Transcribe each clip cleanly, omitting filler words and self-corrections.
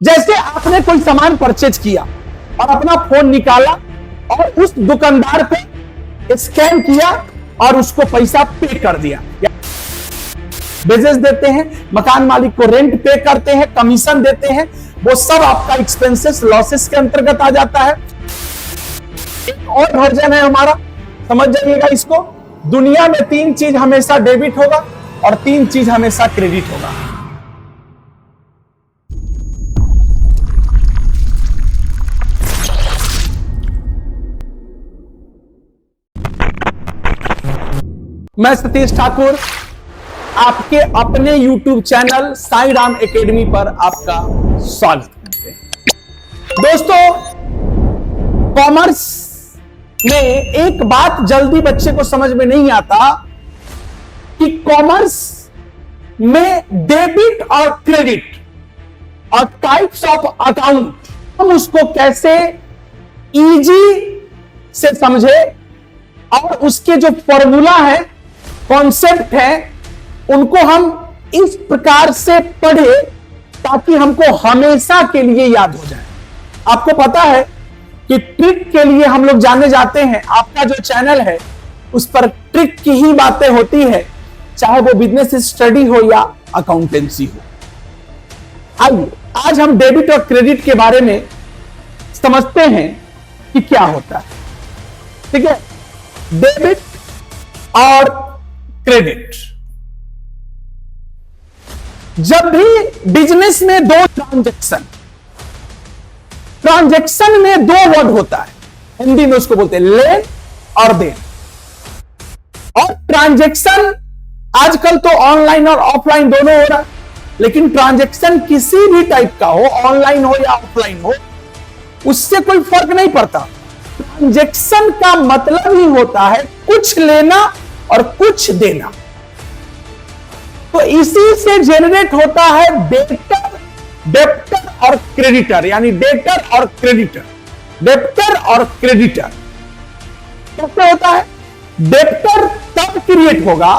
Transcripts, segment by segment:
जैसे आपने कोई सामान परचेज किया और अपना फोन निकाला और उस दुकानदार पे स्कैन किया और उसको पैसा पे कर दिया। बिजनेस देते हैं, मकान मालिक को रेंट पे करते हैं, कमीशन देते हैं, वो सब आपका एक्सपेंसेस लॉसेस के अंतर्गत आ जाता है। एक और वर्जन है हमारा, समझ जाइएगा इसको। दुनिया में 3 चीज हमेशा डेबिट होगा और 3 चीज हमेशा क्रेडिट होगा। मैं सतीश ठाकुर आपके अपने YouTube channel Sai Ram academy पर आपका स्वागत करते हैं। दोस्तों, कॉमर्स में एक बात जल्दी बच्चे को समझ में नहीं आता कि कॉमर्स में डेबिट और क्रेडिट और टाइप्स ऑफ अकाउंट हम उसको कैसे इजी से समझे और उसके जो फॉर्मूला है, कॉन्सेप्ट है, उनको हम इस प्रकार से पढ़े ताकि हमको हमेशा के लिए याद हो जाए। आपको पता है कि ट्रिक के लिए हम लोग जाने जाते हैं। आपका जो चैनल है उस पर ट्रिक की ही बातें होती है, चाहे वो बिजनेस स्टडी हो या अकाउंटेंसी हो। आइए आज हम डेबिट और क्रेडिट के बारे में समझते हैं कि क्या होता है। ठीक है, डेबिट और क्रेडिट। जब भी बिजनेस में दो ट्रांजैक्शन में 2 वर्ड होता है, हिंदी में उसको बोलते हैं लेन और देन। और ट्रांजैक्शन आजकल तो ऑनलाइन और ऑफलाइन दोनों हो रहा है, लेकिन ट्रांजैक्शन किसी भी टाइप का हो, ऑनलाइन हो या ऑफलाइन हो, उससे कोई फर्क नहीं पड़ता। ट्रांजैक्शन का मतलब ही होता है कुछ लेना और कुछ देना। तो इसी से जनरेट होता है डेब्टर और क्रेडिटर, यानी डेब्टर और क्रेडिटर। डेब्टर और क्रेडिटर कैसे होता है? डेब्टर तब क्रिएट होगा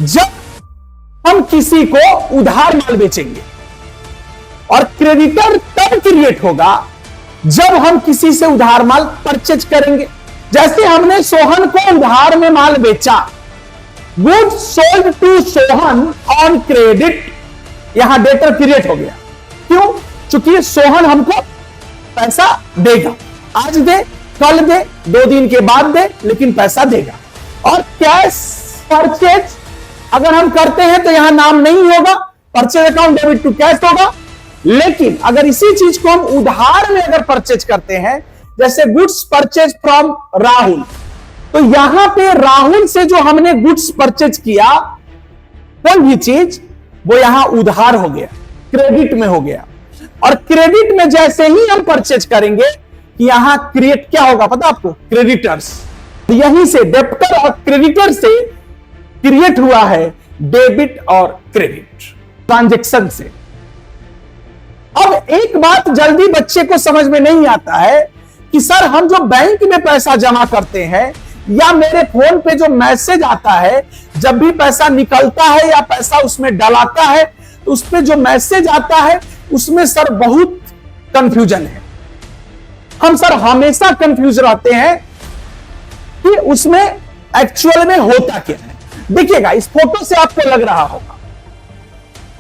जब हम किसी को उधार माल बेचेंगे, और क्रेडिटर तब क्रिएट होगा जब हम किसी से उधार माल परचेज करेंगे। जैसे हमने सोहन को उधार में माल बेचा, good sold to Sohan on credit, यहां डेटर क्रिएट हो गया। क्यों? चूंकि सोहन हमको पैसा देगा, आज दे, कल दे, 2 दिन के बाद दे, लेकिन पैसा देगा। और कैश परचेज अगर हम करते हैं तो यहां नाम नहीं होगा, purchase account debit to cash होगा। लेकिन अगर इसी चीज को हम उधार में अगर परचेज करते हैं, जैसे गुड्स परचेज फ्रॉम राहुल, तो यहां पे राहुल से जो हमने गुड्स परचेज किया, कोई भी चीज, वो यहां उधार हो गया, क्रेडिट में हो गया। और क्रेडिट में जैसे ही हम परचेज करेंगे, यहां क्रिएट क्या होगा पता आपको? क्रेडिटर्स। यहीं से डेब्टर और क्रेडिटर से क्रिएट हुआ है डेबिट और क्रेडिट ट्रांजैक्शन से। अब एक बात जल्दी बच्चे को समझ में नहीं आता है कि सर, हम जो बैंक में पैसा जमा करते हैं या मेरे फोन पे जो मैसेज आता है, जब भी पैसा निकलता है या पैसा उसमें डलाता है, तो उस पे जो मैसेज आता है उसमें सर बहुत कंफ्यूजन है। हम सर हमेशा कंफ्यूज रहते हैं कि उसमें एक्चुअल में होता क्या है। देखिएगा, इस फोटो से आपको लग रहा होगा,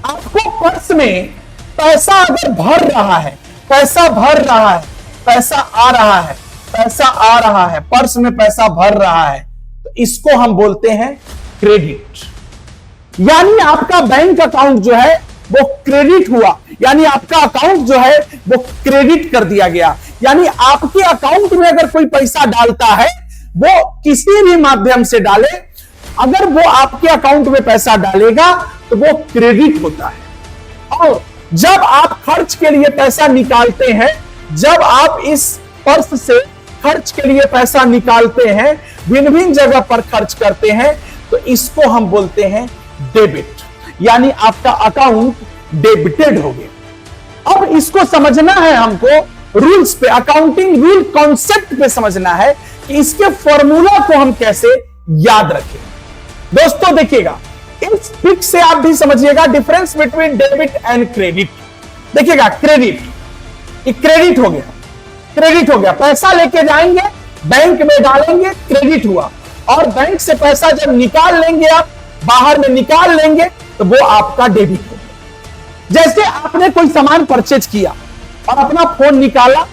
आपको पर्स में पैसा अगर भर रहा है, पैसा भर रहा है, पैसा आ रहा है, पैसा आ रहा है, पर्स में पैसा भर रहा है, तो इसको हम बोलते हैं क्रेडिट। यानी आपका बैंक अकाउंट जो है वो क्रेडिट हुआ, यानी आपका अकाउंट जो है वो क्रेडिट कर दिया गया। यानी आपके अकाउंट में अगर कोई पैसा डालता है, वो किसी भी माध्यम से डाले, अगर वो आपके अकाउंट में पैसा डालेगा तो वो क्रेडिट होता है। और जब आप खर्च के लिए पैसा निकालते हैं, जब आप इस पर्स से खर्च के लिए पैसा निकालते हैं, भिन्न भिन्न जगह पर खर्च करते हैं, तो इसको हम बोलते हैं डेबिट, यानी आपका अकाउंट डेबिटेड हो गया। अब इसको समझना है हमको रूल्स पे, अकाउंटिंग रूल कॉन्सेप्ट पे समझना है कि इसके फॉर्मूला को हम कैसे याद रखें। दोस्तों देखिएगा, इस ट्रिक से आप भी समझिएगा difference between debit and credit. देखिएगा क्रेडिट, ये क्रेडिट हो गया, क्रेडिट हो गया। पैसा लेके जाएंगे बैंक में डालेंगे, क्रेडिट हुआ। और बैंक से पैसा जब निकाल लेंगे, आप बाहर में निकाल लेंगे, तो वो आपका डेबिट हो गया। जैसे आपने कोई सामान परचेज किया और अपना फोन निकाला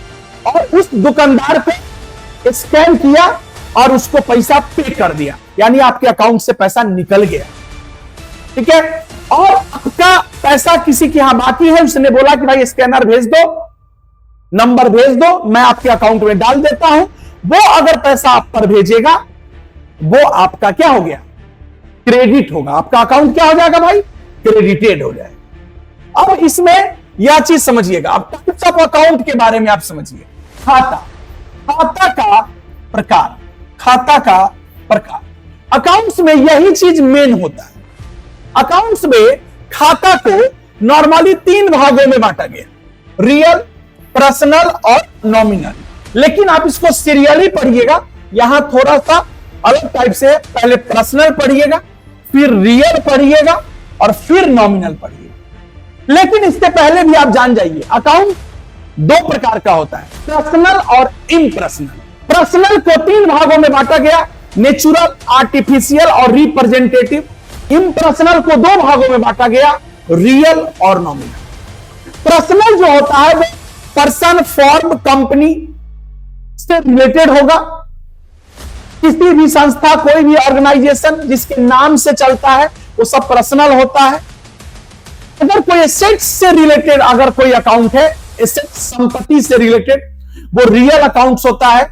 और उस दुकानदार को स्कैन किया और उसको पैसा पे कर दिया, यानी आपके अकाउंट से पैसा निकल गया, ठीक है। और आपका पैसा किसी के यहां बाकी है, उसने बोला कि भाई स्कैनर भेज दो, नंबर भेज दो, मैं आपके अकाउंट में डाल देता हूं। वो अगर पैसा आप पर भेजेगा, वो आपका क्या हो गया, क्रेडिट होगा। आपका अकाउंट क्या हो जाएगा भाई, क्रेडिटेड हो जाएगा। अब इसमें यह चीज समझिएगा, अब टाइप्स ऑफ अकाउंट के बारे में आप समझिए। खाता, खाता का प्रकार, खाता का प्रकार, अकाउंट्स में यही चीज मेन होता है। अकाउंट्स में खाता को नॉर्मली 3 भागों में बांटा गया, रियल, पर्सनल और नॉमिनल। लेकिन आप इसको सीरियली पढ़िएगा, यहां थोड़ा सा अलग टाइप से, पहले पर्सनल पढ़िएगा, फिर रियल पढ़िएगा और फिर नॉमिनल पढ़िएगा। लेकिन इससे पहले भी आप जान जाइए, अकाउंट 2 प्रकार का होता है, पर्सनल और इम्पर्सनल। पर्सनल को 3 भागों में बांटा गया, नेचुरल, आर्टिफिशियल और रिप्रेजेंटेटिव। इम्पर्सनल को 2 भागों में बांटा गया, रियल और नॉमिनल। पर्सनल जो होता है वो पर्सन, फॉर्म, कंपनी से रिलेटेड होगा। किसी भी संस्था, कोई भी ऑर्गेनाइजेशन जिसके नाम से चलता है वो सब पर्सनल होता है। अगर कोई एसेट्स से रिलेटेड अगर कोई अकाउंट है, एसेट्स संपत्ति से रिलेटेड, वो रियल अकाउंट्स होता है।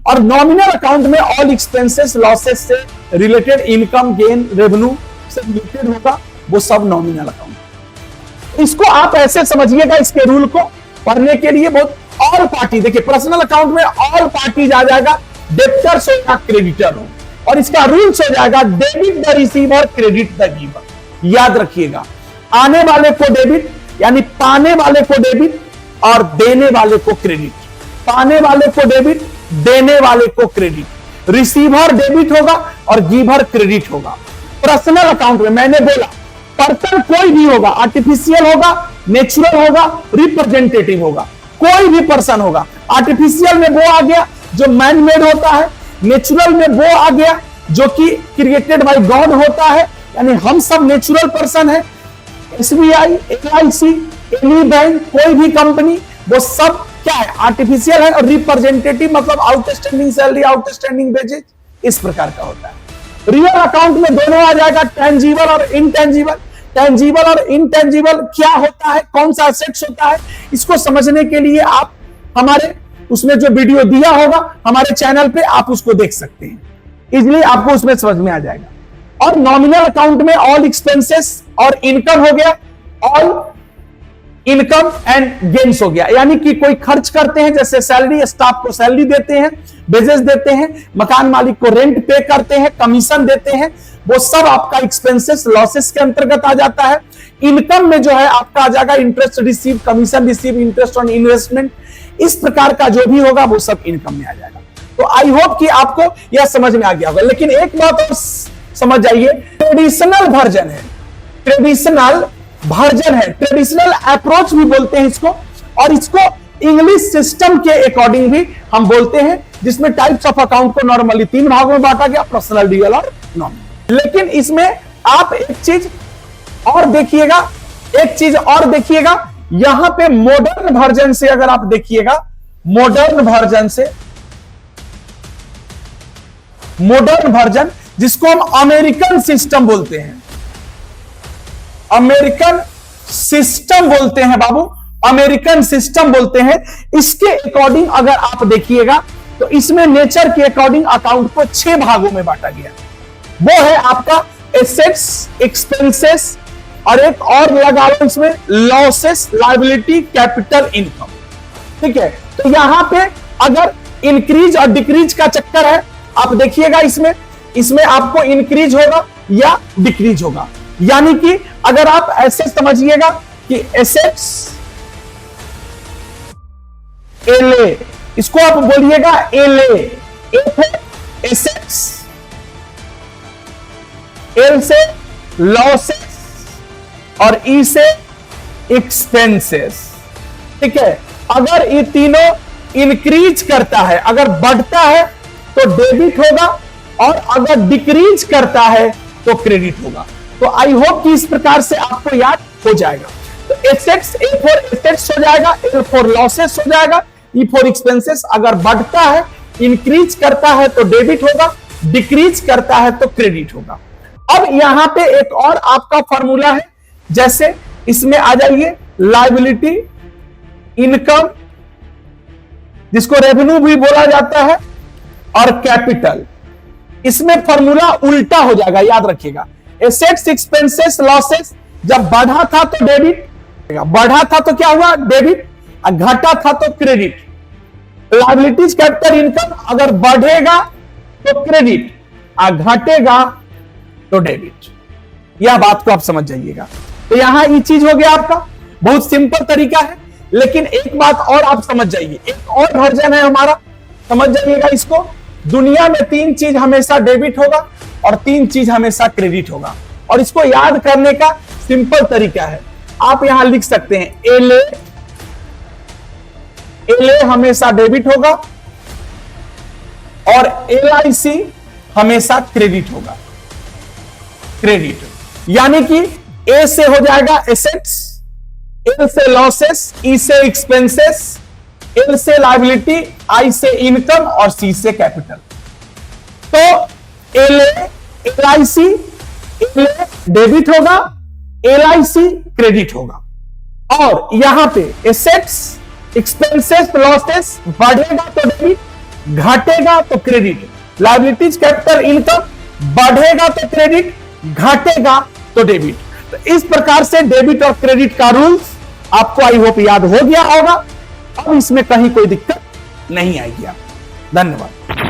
और नॉमिनल अकाउंट में ऑल एक्सपेंसेस, लॉसेस से रिलेटेड, इनकम, गेन, रेवेन्यू से रिलेटेड होगा, वो सब नॉमिनल अकाउंट। इसको आप ऐसे समझिएगा, इसके रूल को पढ़ने के लिए बहुत। ऑल पार्टी, देखिए पर्सनल अकाउंट में ऑल पार्टीज आ जाएगा, डेबिटर्स हो या क्रेडिटर हो, और इसका रूल्स हो जाएगा debit the receiver, credit the giver. याद रखिएगा, आने वाले को डेबिट यानी पाने वाले को डेबिट और देने वाले को क्रेडिट। पाने वाले को डेबिट, देने वाले को क्रेडिट। रिसीवर डेबिट होगा और गिवर क्रेडिट होगा। पर्सनल अकाउंट में मैंने बोला पर्सन कोई भी होगा, आर्टिफिशियल होगा, नेचुरल होगा, रिप्रेजेंटेटिव होगा, कोई भी पर्सन होगा। आर्टिफिशियल में वो आ गया जो मैन मेड होता है, नेचुरल में वो आ गया जो कि क्रिएटेड बाय गॉड होता है, यानी हम सब नेचुरल पर्सन है। एसबीआई, एलआईसी, एनी बैंक, कोई भी कंपनी, वो सब क्या है, आर्टिफिशियल है। और रिप्रेजेंटेटिव मतलब आउटस्टैंडिंग सैलरी, आउटस्टैंडिंग वेजेज, इस प्रकार का होता है। रियल अकाउंट में दोनों आ जाएगा, टेंजिबल और इनटेंजिबल। टेंजिबल और इनटेंजिबल क्या होता है, कौन सा एसेट्स होता है, इसको समझने के लिए आप हमारे उसमें जो वीडियो दिया होगा हमारे चैनल पे, आप उसको देख सकते हैं, इजीली आपको उसमें समझ में आ जाएगा। और नॉमिनल अकाउंट में ऑल एक्सपेंसेस और इनकम हो गया, ऑल इनकम एंड गेन्स हो गया, यानी कि कोई खर्च करते हैं, जैसे सैलरी, स्टाफ को सैलरी देते हैं, वेजेस देते हैं, मकान मालिक को रेंट पे करते हैं, कमीशन देते हैं, वो सब आपका एक्सपेंसेस, लॉसेस के अंतर्गत आ जाता है। इनकम में जो है आपका आ जाएगा interest receive, commission receive, interest on investment, इस प्रकार का जो भी होगा वो सब इनकम में आ जाएगा। तो आई होप कि आपको यह समझ में आ गया होगा। लेकिन एक बात और समझ जाइए, ट्रेडिशनल वर्जन है, ट्रेडिशनल वर्जन है, ट्रेडिशनल अप्रोच भी बोलते हैं इसको, और इसको इंग्लिश सिस्टम के अकॉर्डिंग भी हम बोलते हैं, जिसमें टाइप्स ऑफ अकाउंट को नॉर्मली 3 भागों में बांटा गया, पर्सनल, रियल और नॉमिनल। लेकिन इसमें आप एक चीज और देखिएगा, एक चीज और देखिएगा, यहां पे मॉडर्न वर्जन से अगर आप देखिएगा, मॉडर्न वर्जन से, मॉडर्न वर्जन जिसको हम अमेरिकन सिस्टम बोलते हैं, अमेरिकन सिस्टम बोलते हैं बाबू, अमेरिकन सिस्टम बोलते हैं। इसके अकॉर्डिंग अगर आप देखिएगा तो इसमें नेचर के अकॉर्डिंग अकाउंट को 6 भागों में बांटा गया। वो है आपका एसेट्स, एक्सपेंसेस, और एक और लगा लो इसमें लॉसेस, लायबिलिटी, कैपिटल, इनकम। ठीक है, तो यहां पे अगर इंक्रीज और डिक्रीज का चक्कर है, आप देखिएगा इसमें आपको इंक्रीज होगा या डिक्रीज होगा। यानी कि अगर आप ऐसे समझिएगा कि एसेट्स एलए, इसको आप बोलिएगा एलए, एसेट्स, एल से लॉसेस और ई से एक्सपेंसेस। ठीक है। अगर ये तीनों इंक्रीज करता है, अगर बढ़ता है तो डेबिट होगा, और अगर डिक्रीज करता है तो क्रेडिट होगा। तो आई होप कि इस प्रकार से आपको याद हो जाएगा। तो एसेट्स, ए फॉर एसेट्स हो जाएगा, एल फॉर लॉसेस हो जाएगा, ई फॉर एक्सपेंसेस। अगर बढ़ता है, इंक्रीज करता है तो डेबिट होगा, डिक्रीज करता है तो क्रेडिट होगा। अब यहां पे एक और आपका फॉर्मूला है, जैसे इसमें आ जाइए, लायबिलिटी, इनकम जिसको रेवेन्यू भी बोला जाता है, और कैपिटल। इसमें फॉर्मूला उल्टा हो जाएगा, याद रखिएगा। एसेट्स, एक्सपेंसेस, लॉसेस, जब बढ़ा था तो डेबिट, बढ़ा था तो क्या हुआ, डेबिट, और घटा था तो क्रेडिट। लायबिलिटीज, कैपिटल, इनकम, अगर बढ़ेगा तो क्रेडिट और घटेगा तो डेबिट। यह बात को आप समझ जाइएगा। तो यहां ये चीज हो गया आपका, बहुत सिंपल तरीका है। लेकिन एक बात और आप समझ जाइए, एक और वर्जन है हमारा, समझ जाइएगा इसको। दुनिया में 3 चीज हमेशा डेबिट होगा और 3 चीज हमेशा क्रेडिट होगा, और इसको याद करने का सिंपल तरीका है। आप यहां लिख सकते हैं, एलए हमेशा डेबिट होगा और एलआईसी हमेशा क्रेडिट होगा। क्रेडिट यानी कि ए से हो जाएगा एसेट्स, एल से लॉसेस, ई से एक्सपेंसेस, एल से लायबिलिटी, आई से इनकम और सी से कैपिटल। तो एलआईसी डेबिट होगा, एलआईसी क्रेडिट होगा। और यहां पे एसेट्स, एक्सपेंसेस, लॉसेस, बढ़ेगा तो डेबिट, घटेगा तो क्रेडिट। लायबिलिटीज, कैपिटल, इनकम, बढ़ेगा तो क्रेडिट, घटेगा तो डेबिट। तो इस प्रकार से डेबिट और क्रेडिट का रूल्स आपको आई होप याद हो गया होगा। अब इसमें कहीं कोई दिक्कत नहीं आएगी। धन्यवाद।